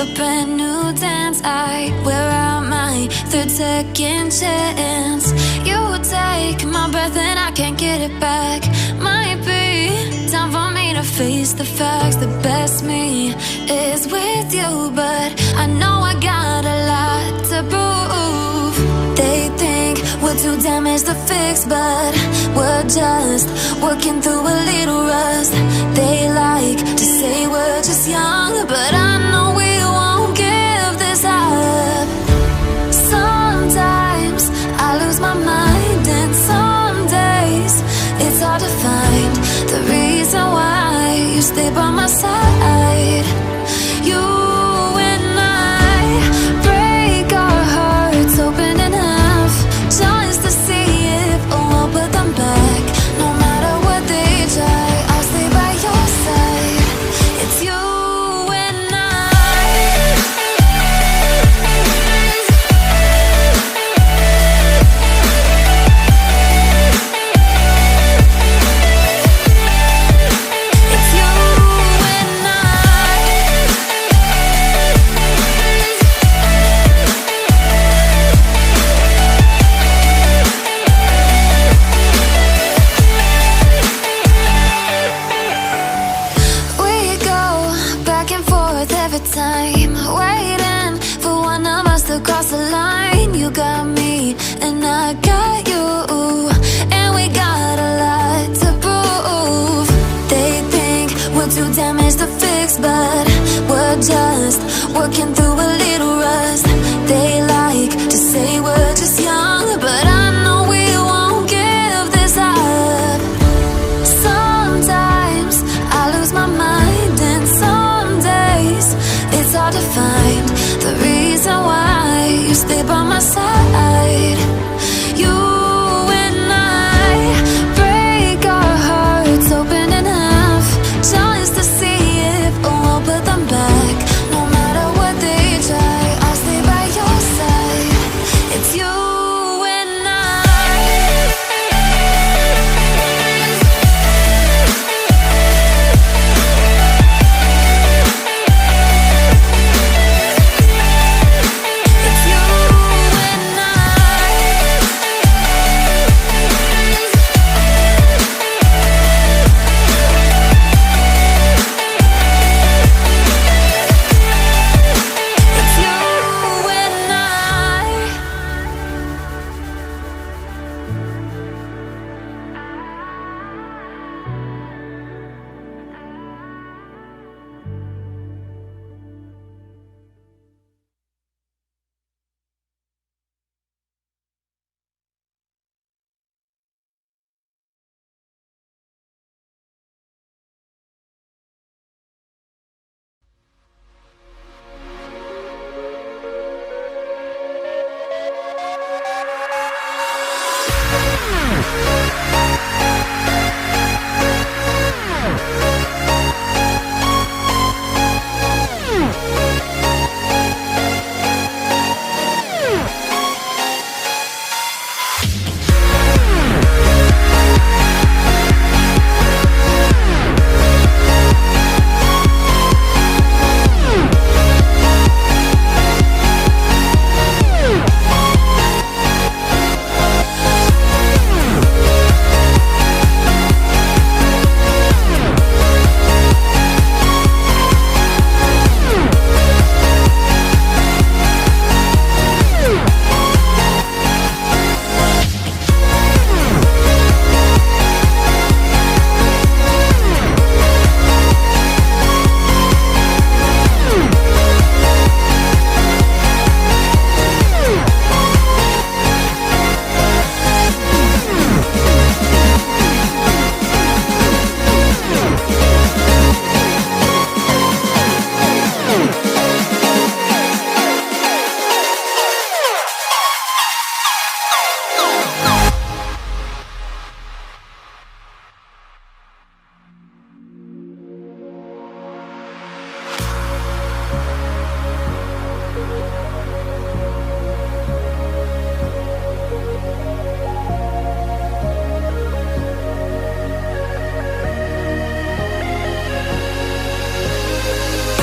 a brand new dance. I wear out my third second chance. You take my breath and I can't get it back. Might be time for me to face the facts. The best me is with you, but I know I got a lot to prove. They think we're too damaged to fix, but we're just working through a little rust. They like to say we're just young, but I know we won't give this up. Sometimes I lose my mind, and some days it's hard to find the reason why you stay by my side. You and I break our hearts open in half, just to see if we'll put them back. No matter what they try, I'll stay by your side. It's you and I. It's you and I. We go back and forth every time, waiting for one of us to cross the line. You got me and I got you, and we got a lot to prove. They think we're too damaged to fix, but we're just working through